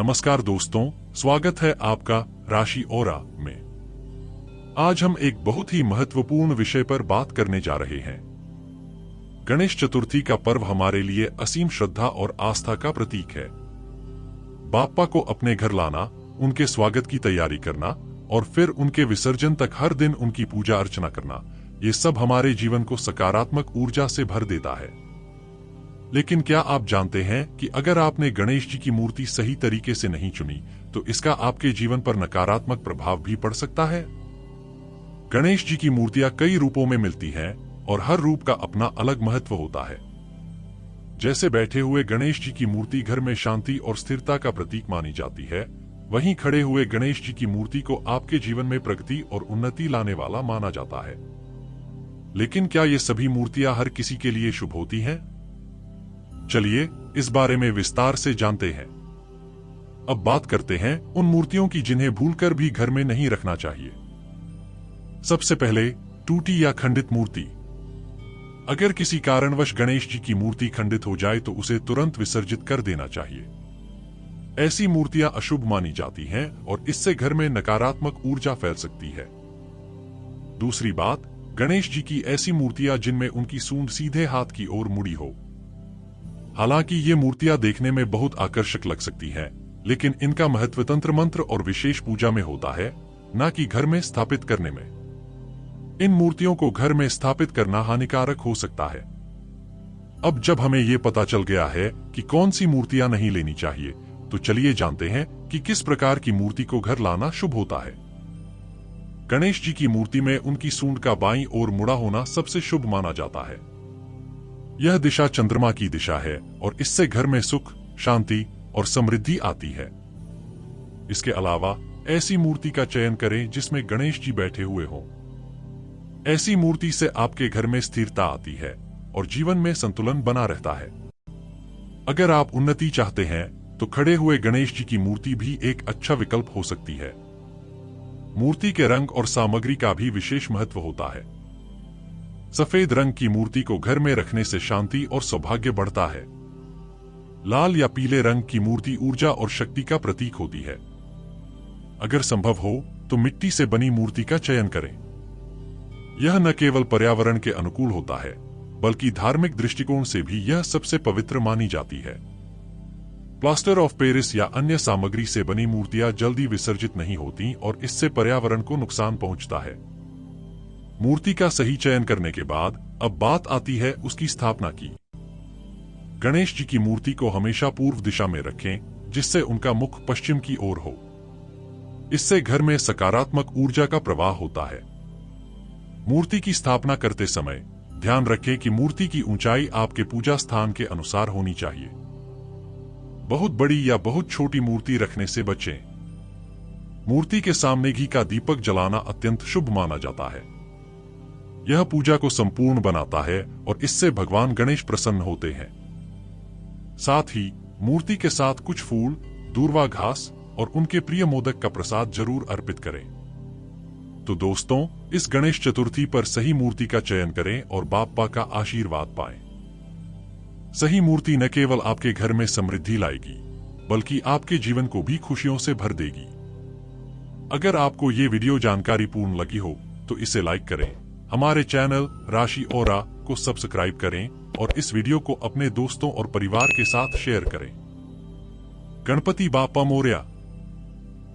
नमस्कार दोस्तों, स्वागत है आपका राशि ओरा में। आज हम एक बहुत ही महत्वपूर्ण विषय पर बात करने जा रहे हैं। गणेश चतुर्थी का पर्व हमारे लिए असीम श्रद्धा और आस्था का प्रतीक है। बाप्पा को अपने घर लाना, उनके स्वागत की तैयारी करना और फिर उनके विसर्जन तक हर दिन उनकी पूजा अर्चना करना, ये सब हमारे जीवन को सकारात्मक ऊर्जा से भर देता है। लेकिन क्या आप जानते हैं कि अगर आपने गणेश जी की मूर्ति सही तरीके से नहीं चुनी तो इसका आपके जीवन पर नकारात्मक प्रभाव भी पड़ सकता है। गणेश जी की मूर्तियां कई रूपों में मिलती हैं और हर रूप का अपना अलग महत्व होता है। जैसे बैठे हुए गणेश जी की मूर्ति घर में शांति और स्थिरता का प्रतीक मानी जाती है, वहीं खड़े हुए गणेश जी की मूर्ति को आपके जीवन में प्रगति और उन्नति लाने वाला माना जाता है। लेकिन क्या ये सभी मूर्तियां हर किसी के लिए शुभ होती हैं? चलिए इस बारे में विस्तार से जानते हैं। अब बात करते हैं उन मूर्तियों की जिन्हें भूलकर भी घर में नहीं रखना चाहिए। सबसे पहले, टूटी या खंडित मूर्ति। अगर किसी कारणवश गणेश जी की मूर्ति खंडित हो जाए तो उसे तुरंत विसर्जित कर देना चाहिए। ऐसी मूर्तियां अशुभ मानी जाती हैं और इससे घर में नकारात्मक ऊर्जा फैल सकती है। दूसरी बात, गणेश जी की ऐसी मूर्तियां जिनमें उनकी सूंड सीधे हाथ की ओर मुड़ी हो। हालांकि ये मूर्तियां देखने में बहुत आकर्षक लग सकती हैं, लेकिन इनका महत्व तंत्र मंत्र और विशेष पूजा में होता है, न कि घर में स्थापित करने में। इन मूर्तियों को घर में स्थापित करना हानिकारक हो सकता है। अब जब हमें ये पता चल गया है कि कौन सी मूर्तियां नहीं लेनी चाहिए, तो चलिए जानते हैं कि किस प्रकार की मूर्ति को घर लाना शुभ होता है। गणेश जी की मूर्ति में उनकी सूंड का बाईं ओर मुड़ा होना सबसे शुभ माना जाता है। यह दिशा चंद्रमा की दिशा है और इससे घर में सुख, शांति और समृद्धि आती है। इसके अलावा ऐसी मूर्ति का चयन करें जिसमें गणेश जी बैठे हुए हों। ऐसी मूर्ति से आपके घर में स्थिरता आती है और जीवन में संतुलन बना रहता है। अगर आप उन्नति चाहते हैं तो खड़े हुए गणेश जी की मूर्ति भी एक अच्छा विकल्प हो सकती है। मूर्ति के रंग और सामग्री का भी विशेष महत्व होता है। सफेद रंग की मूर्ति को घर में रखने से शांति और सौभाग्य बढ़ता है। लाल या पीले रंग की मूर्ति ऊर्जा और शक्ति का प्रतीक होती है। अगर संभव हो तो मिट्टी से बनी मूर्ति का चयन करें। यह न केवल पर्यावरण के अनुकूल होता है, बल्कि धार्मिक दृष्टिकोण से भी यह सबसे पवित्र मानी जाती है। प्लास्टर ऑफ पेरिस या अन्य सामग्री से बनी मूर्तियां जल्दी विसर्जित नहीं होती और इससे पर्यावरण को नुकसान पहुंचता है। मूर्ति का सही चयन करने के बाद अब बात आती है उसकी स्थापना की। गणेश जी की मूर्ति को हमेशा पूर्व दिशा में रखें, जिससे उनका मुख पश्चिम की ओर हो। इससे घर में सकारात्मक ऊर्जा का प्रवाह होता है। मूर्ति की स्थापना करते समय ध्यान रखें कि मूर्ति की ऊंचाई आपके पूजा स्थान के अनुसार होनी चाहिए। बहुत बड़ी या बहुत छोटी मूर्ति रखने से बचें। मूर्ति के सामने घी का दीपक जलाना अत्यंत शुभ माना जाता है। यह पूजा को संपूर्ण बनाता है और इससे भगवान गणेश प्रसन्न होते हैं। साथ ही मूर्ति के साथ कुछ फूल, दूर्वा घास और उनके प्रिय मोदक का प्रसाद जरूर अर्पित करें। तो दोस्तों, इस गणेश चतुर्थी पर सही मूर्ति का चयन करें और बाप्पा का आशीर्वाद पाएं। सही मूर्ति न केवल आपके घर में समृद्धि लाएगी, बल्कि आपके जीवन को भी खुशियों से भर देगी। अगर आपको ये वीडियो जानकारीपूर्ण लगी हो तो इसे लाइक करें, हमारे चैनल राशि ओरा को सब्सक्राइब करें और इस वीडियो को अपने दोस्तों और परिवार के साथ शेयर करें। गणपति बाप्पा मोरया।